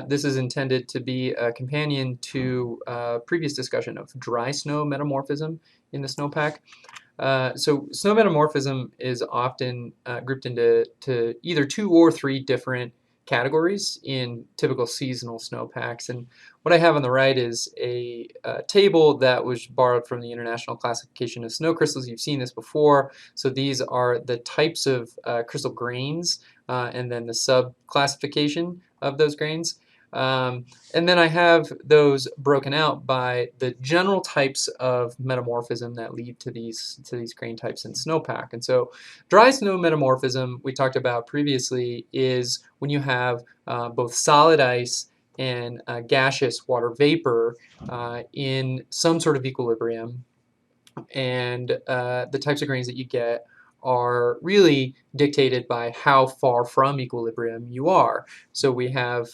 This is intended to be a companion to previous discussion of dry snow metamorphism in the snowpack. So snow metamorphism is often grouped into either 2 or 3 different categories in typical seasonal snowpacks. And what I have on the right is a table that was borrowed from the International Classification of Snow Crystals. You've seen this before. So these are the types of crystal grains and then the sub-classification of those grains. And then I have those broken out by the general types of metamorphism that lead to these grain types in snowpack. And so dry snow metamorphism we talked about previously is when you have both solid ice and gaseous water vapor in some sort of equilibrium, and the types of grains that you get are really dictated by how far from equilibrium you are. So we have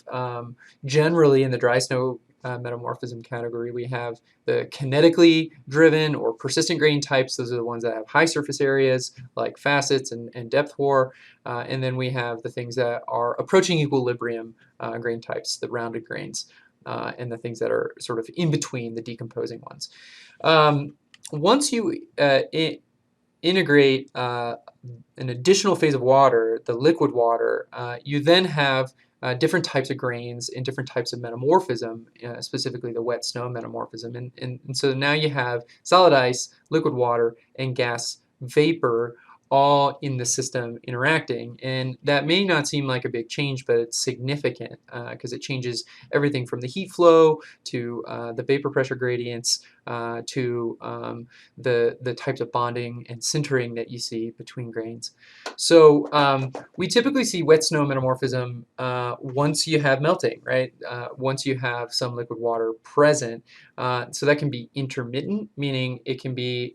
generally in the dry snow metamorphism category, we have the kinetically driven or persistent grain types. Those are the ones that have high surface areas like facets and depth hoar. And then we have the things that are approaching equilibrium grain types, the rounded grains, and the things that are sort of in between the decomposing ones. Once you integrate an additional phase of water, the liquid water, you then have different types of grains and different types of metamorphism, specifically the wet snow metamorphism. And so now you have solid ice, liquid water, and gas vapor all in the system interacting. And that may not seem like a big change, but it's significant because it changes everything from the heat flow to the vapor pressure gradients to the types of bonding and sintering that you see between grains. So we typically see wet snow metamorphism once you have melting, right? Once you have some liquid water present. So that can be intermittent, meaning it can be,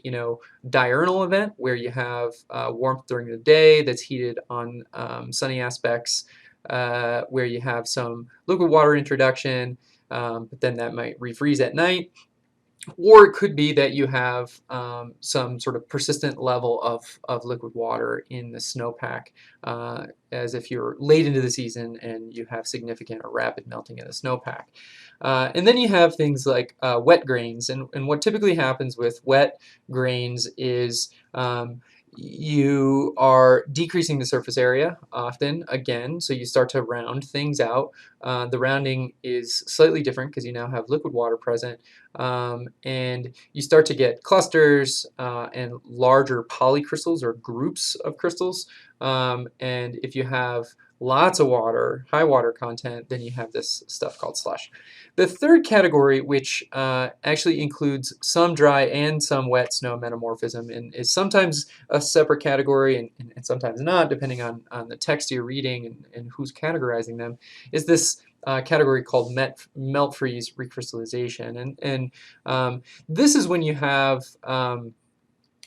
diurnal event where you have warmth during the day that's heated on sunny aspects, where you have some liquid water introduction, but then that might refreeze at night. Or it could be that you have some sort of persistent level of liquid water in the snowpack, as if you're late into the season and you have significant or rapid melting in the snowpack. And then you have things like wet grains, and what typically happens with wet grains is you are decreasing the surface area often again, so you start to round things out. The rounding is slightly different because you now have liquid water present, and you start to get clusters and larger polycrystals or groups of crystals. And if you have lots of water, high water content, then you have this stuff called slush. The third category, which actually includes some dry and some wet snow metamorphism, and is sometimes a separate category and sometimes not, depending on the text you're reading and who's categorizing them, is this category called melt-freeze recrystallization. And this is when you have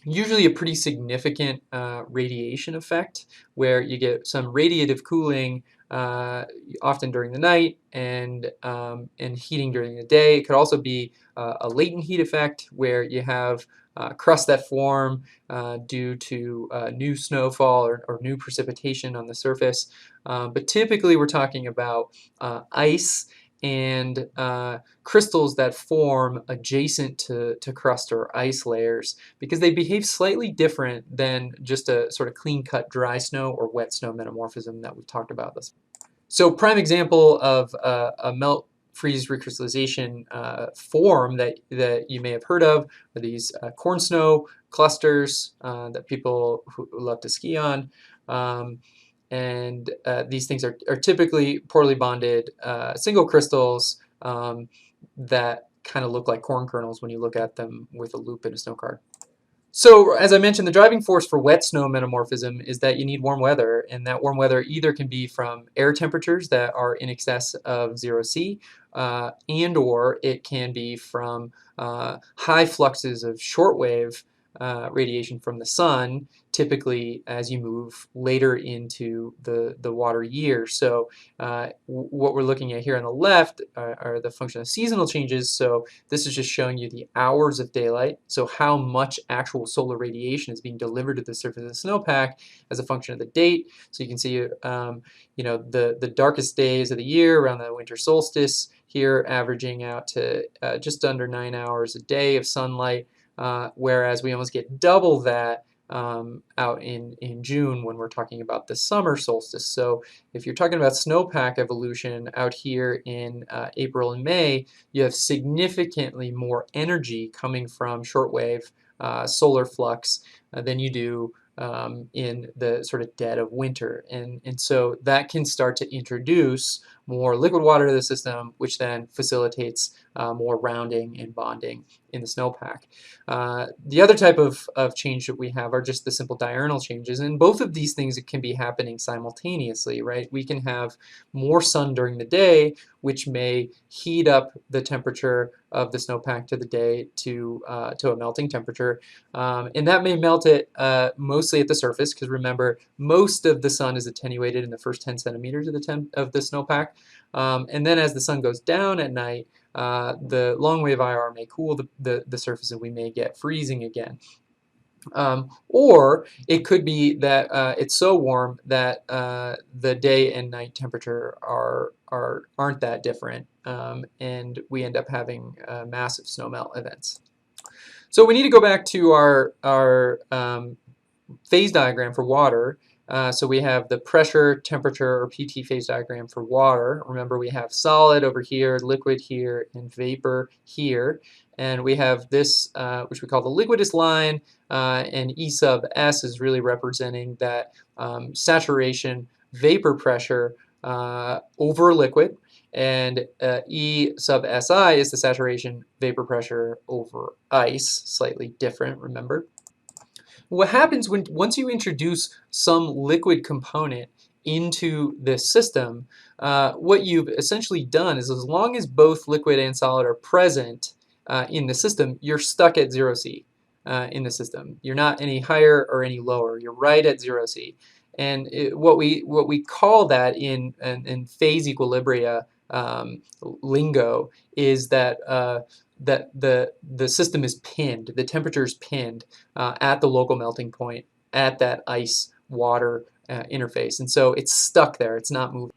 usually a pretty significant radiation effect, where you get some radiative cooling often during the night and heating during the day. It could also be a latent heat effect where you have crusts that form due to new snowfall or new precipitation on the surface. But typically we're talking about ice and crystals that form adjacent to crust or ice layers, because they behave slightly different than just a sort of clean-cut dry snow or wet snow metamorphism that we've talked about this. So prime example of a melt freeze recrystallization form that you may have heard of are these corn snow clusters that people who love to ski on. And these things are typically poorly bonded single crystals that kind of look like corn kernels when you look at them with a loop in a snow card. So as I mentioned, the driving force for wet snow metamorphism is that you need warm weather, and that warm weather either can be from air temperatures that are in excess of 0°C, and or it can be from high fluxes of shortwave radiation from the sun, typically as you move later into the water year. So what we're looking at here on the left are the function of seasonal changes. So this is just showing you the hours of daylight, so how much actual solar radiation is being delivered to the surface of the snowpack as a function of the date. So you can see the darkest days of the year around the winter solstice here averaging out to just under 9 hours a day of sunlight, whereas we almost get double that out in June when we're talking about the summer solstice. So if you're talking about snowpack evolution out here in April and May, you have significantly more energy coming from shortwave solar flux than you do in the sort of dead of winter. And so that can start to introduce more liquid water to the system, which then facilitates more rounding and bonding in the snowpack. The other type of change that we have are just the simple diurnal changes, and both of these things can be happening simultaneously, right? We can have more sun during the day, which may heat up the temperature of the snowpack to the day to a melting temperature, and that may melt it mostly at the surface, because remember, most of the sun is attenuated in the first 10 centimeters of the snowpack, and then as the sun goes down at night, the long wave IR may cool the surface and we may get freezing again. Or it could be that it's so warm that the day and night temperature aren't that different, and we end up having massive snowmelt events. So we need to go back to our phase diagram for water. So we have the pressure, temperature, or PT phase diagram for water. Remember, we have solid over here, liquid here, and vapor here. And we have this, which we call the liquidus line, and E sub S is really representing that saturation vapor pressure over liquid. And E sub Si is the saturation vapor pressure over ice, slightly different, remember. What happens once you introduce some liquid component into this system, what you've essentially done is, as long as both liquid and solid are present in the system, you're stuck at 0 C in the system. You're not any higher or any lower. You're right at 0 C. And what we call that in phase equilibria lingo is that the system is pinned, the temperature is pinned at the local melting point at that ice-water interface. And so it's stuck there, it's not moving.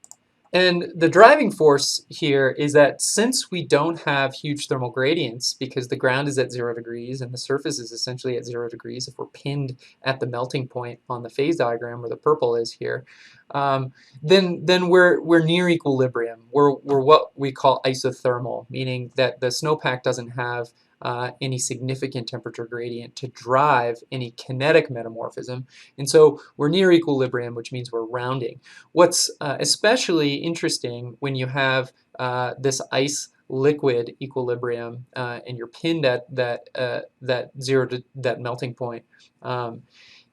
And the driving force here is that since we don't have huge thermal gradients, because the ground is at 0 degrees and the surface is essentially at 0 degrees if we're pinned at the melting point on the phase diagram where the purple is here, then we're near equilibrium. We're what we call isothermal, meaning that the snowpack doesn't have any significant temperature gradient to drive any kinetic metamorphism. And so we're near equilibrium, which means we're rounding. What's especially interesting when you have this ice liquid equilibrium and you're pinned at that melting point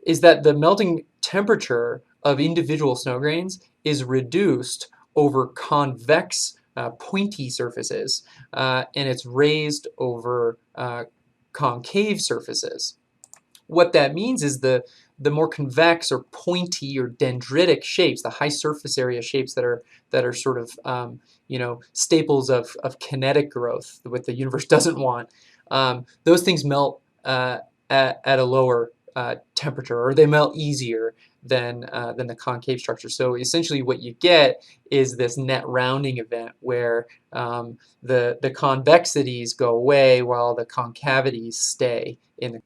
is that the melting temperature of individual snow grains is reduced over convex pointy surfaces, and it's raised over concave surfaces. What that means is the more convex or pointy or dendritic shapes, the high surface area shapes that are sort of staples of kinetic growth, what the universe doesn't want, those things melt at a lower temperature, or they melt easier than the concave structure. So essentially what you get is this net rounding event where the convexities go away while the concavities stay in the.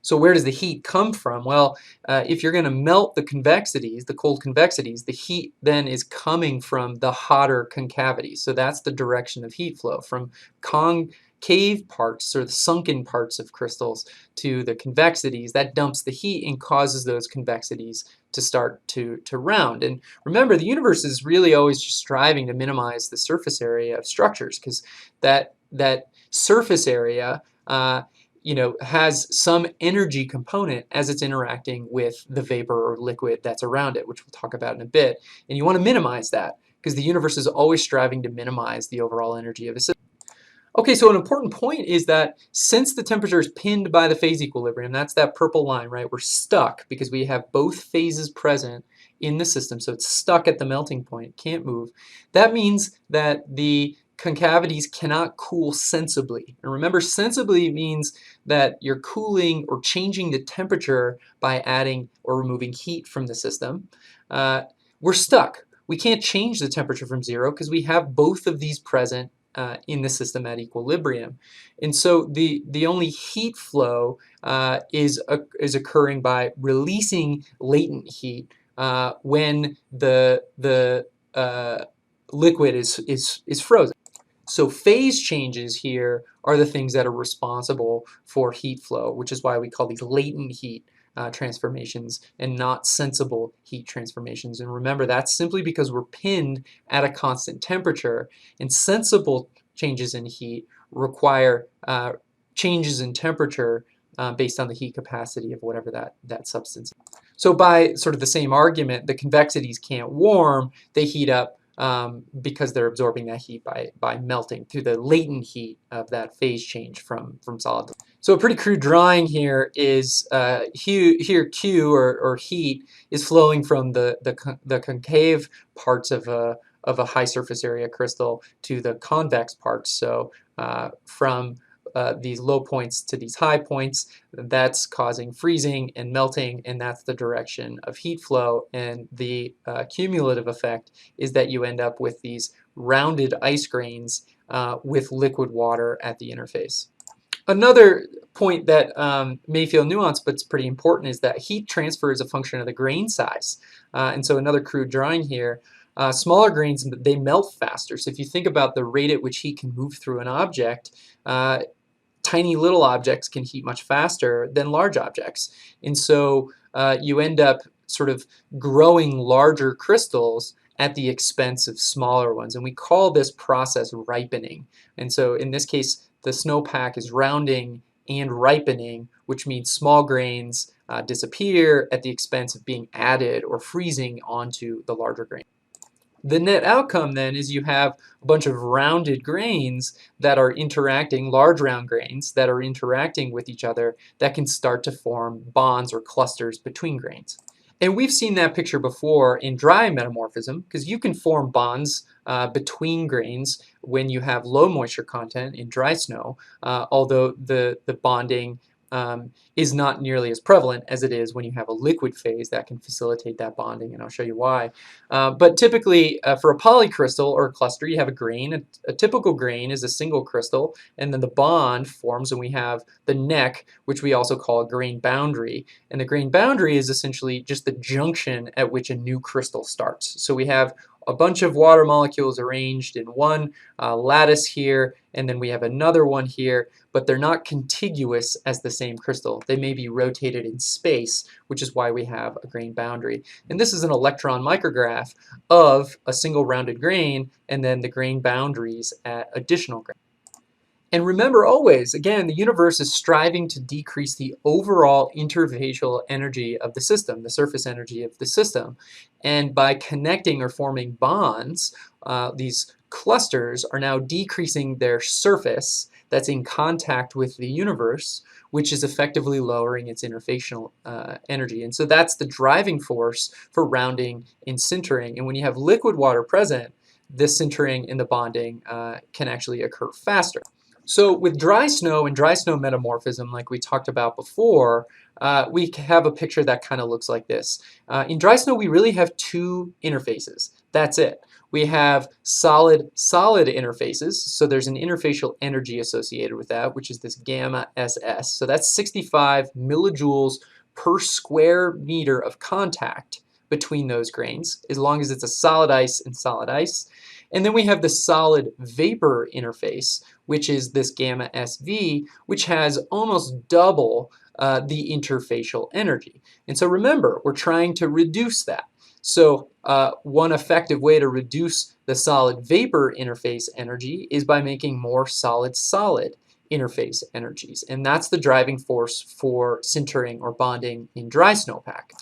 So where does the heat come from? Well, if you're going to melt the convexities, the cold convexities, the heat then is coming from the hotter concavities. So that's the direction of heat flow, from concave parts or the sunken parts of crystals to the convexities. That dumps the heat and causes those convexities to start to round. And remember, the universe is really always just striving to minimize the surface area of structures, because that surface area has some energy component as it's interacting with the vapor or liquid that's around it, which we'll talk about in a bit. And you want to minimize that, because the universe is always striving to minimize the overall energy of a system. Okay, so an important point is that since the temperature is pinned by the phase equilibrium, that's that purple line, right? We're stuck because we have both phases present in the system, so it's stuck at the melting point, can't move. That means that the concavities cannot cool sensibly. And remember, sensibly means that you're cooling or changing the temperature by adding or removing heat from the system. We're stuck. We can't change the temperature from zero because we have both of these present in the system at equilibrium. And so the only heat flow is occurring by releasing latent heat when the liquid is frozen. So phase changes here are the things that are responsible for heat flow, which is why we call these latent heat transformations and not sensible heat transformations. And remember, that's simply because we're pinned at a constant temperature, and sensible changes in heat require changes in temperature based on the heat capacity of whatever that substance is. So by sort of the same argument, the convexities can't warm, they heat up because they're absorbing that heat by melting through the latent heat of that phase change from solid to liquid. So a pretty crude drawing here is here Q or heat is flowing from the concave parts of a high surface area crystal to the convex parts. So from these low points to these high points, that's causing freezing and melting, and that's the direction of heat flow. And the cumulative effect is that you end up with these rounded ice grains with liquid water at the interface. Another point that may feel nuanced but it's pretty important is that heat transfer is a function of the grain size. And so another crude drawing here, smaller grains, they melt faster. So if you think about the rate at which heat can move through an object, tiny little objects can heat much faster than large objects. And so you end up sort of growing larger crystals at the expense of smaller ones. And we call this process ripening. And so in this case, the snowpack is rounding and ripening, which means small grains disappear at the expense of being added or freezing onto the larger grain. The net outcome then is you have a bunch of rounded grains that are interacting, large round grains that are interacting with each other that can start to form bonds or clusters between grains. And we've seen that picture before in dry metamorphism because you can form bonds between grains when you have low moisture content in dry snow, although the bonding is not nearly as prevalent as it is when you have a liquid phase that can facilitate that bonding, and I'll show you why. But typically for a polycrystal or a cluster, you have a grain. A typical grain is a single crystal, and then the bond forms, and we have the neck, which we also call a grain boundary. And the grain boundary is essentially just the junction at which a new crystal starts. So we have a bunch of water molecules arranged in one lattice here, and then we have another one here, but they're not contiguous as the same crystal. They may be rotated in space, which is why we have a grain boundary. And this is an electron micrograph of a single rounded grain and then the grain boundaries at additional grains. And remember always, again, the universe is striving to decrease the overall interfacial energy of the system, the surface energy of the system. And by connecting or forming bonds, these clusters are now decreasing their surface that's in contact with the universe, which is effectively lowering its interfacial energy. And so that's the driving force for rounding and sintering. And when you have liquid water present, this sintering and the bonding can actually occur faster. So with dry snow and dry snow metamorphism, like we talked about before, we have a picture that kind of looks like this. In dry snow, we really have two interfaces. That's it. We have solid-solid interfaces, so there's an interfacial energy associated with that, which is this gamma SS. So that's 65 millijoules per square meter of contact between those grains, as long as it's a solid ice and solid ice. And then we have the solid vapor interface, which is this gamma SV, which has almost double the interfacial energy. And so remember, we're trying to reduce that. So one effective way to reduce the solid vapor interface energy is by making more solid-solid interface energies. And that's the driving force for sintering or bonding in dry snowpack.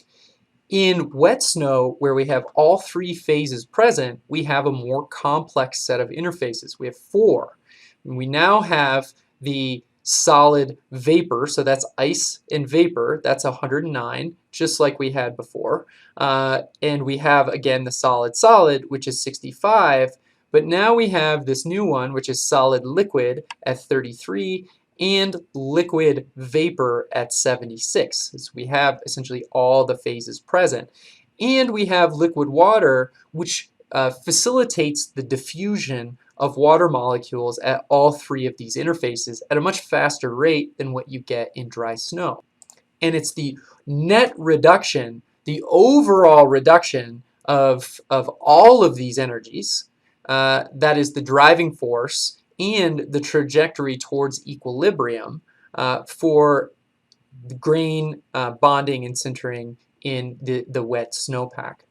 In wet snow, where we have all three phases present, we have a more complex set of interfaces. We have four. And we now have the solid vapor, so that's ice and vapor, that's 109, just like we had before. And we have, again, the solid solid, which is 65, but now we have this new one, which is solid liquid at 33, and liquid vapor at 76. So we have essentially all the phases present. And we have liquid water, which facilitates the diffusion of water molecules at all three of these interfaces at a much faster rate than what you get in dry snow. And it's the net reduction, the overall reduction of all of these energies that is the driving force and the trajectory towards equilibrium for the grain bonding and sintering in the wet snowpack.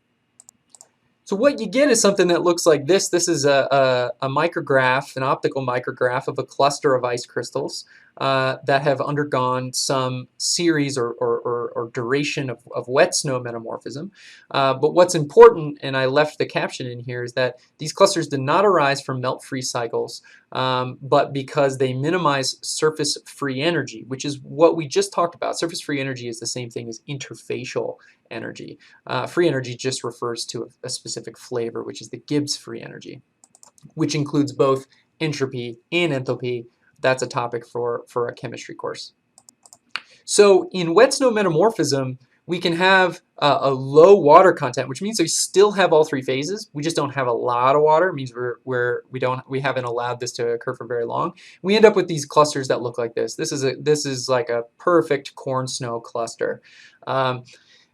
So what you get is something that looks like this. This is a micrograph, an optical micrograph of a cluster of ice crystals that have undergone some series or duration of wet snow metamorphism. But what's important, and I left the caption in here, is that these clusters did not arise from melt-freeze cycles, but because they minimize surface free energy, which is what we just talked about. Surface free energy is the same thing as interfacial energy. Free energy just refers to a specific flavor, which is the Gibbs free energy, which includes both entropy and enthalpy. That's a topic for a chemistry course. So in wet snow metamorphism, we can have a low water content, which means we still have all three phases. We just don't have a lot of water. It means we haven't allowed this to occur for very long. We end up with these clusters that look like this. This is like a perfect corn snow cluster.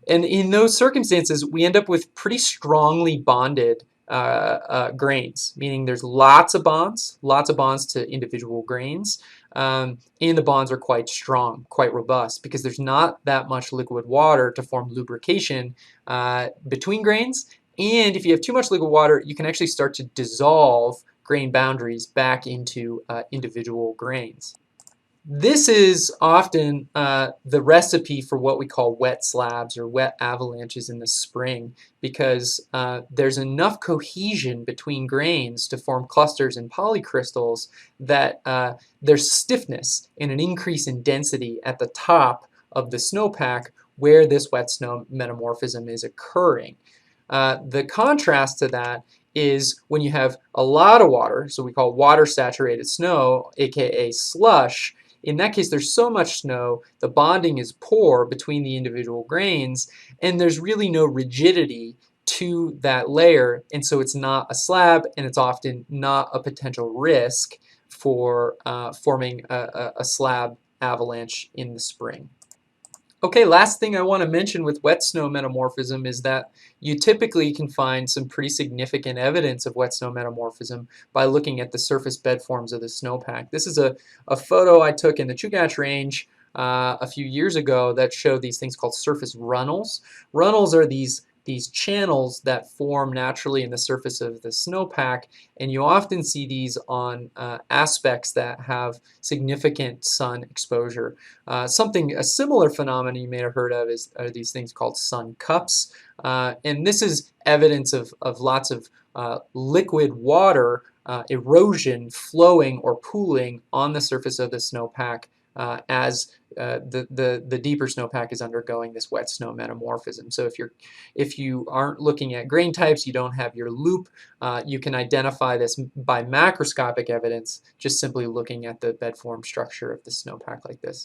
And in those circumstances, we end up with pretty strongly bonded grains, meaning there's lots of bonds to individual grains, and the bonds are quite strong, quite robust, because there's not that much liquid water to form lubrication between grains. And if you have too much liquid water, you can actually start to dissolve grain boundaries back into individual grains. This is often the recipe for what we call wet slabs or wet avalanches in the spring, because there's enough cohesion between grains to form clusters and polycrystals that there's stiffness and an increase in density at the top of the snowpack where this wet snow metamorphism is occurring. The contrast to that is when you have a lot of water, so we call water saturated snow, aka slush. In that case, there's so much snow, the bonding is poor between the individual grains, and there's really no rigidity to that layer, and so it's not a slab, and it's often not a potential risk for forming a slab avalanche in the spring. Okay, last thing I want to mention with wet snow metamorphism is that you typically can find some pretty significant evidence of wet snow metamorphism by looking at the surface bed forms of the snowpack. This is a photo I took in the Chugach Range a few years ago that showed these things called surface runnels. Runnels are these channels that form naturally in the surface of the snowpack, and you often see these on aspects that have significant sun exposure. A similar phenomenon you may have heard of are these things called sun cups, and this is evidence of lots of liquid water erosion flowing or pooling on the surface of the snowpack as the deeper snowpack is undergoing this wet snow metamorphism. So if you aren't looking at grain types, you don't have your loop, you can identify this by macroscopic evidence just simply looking at the bed form structure of the snowpack like this.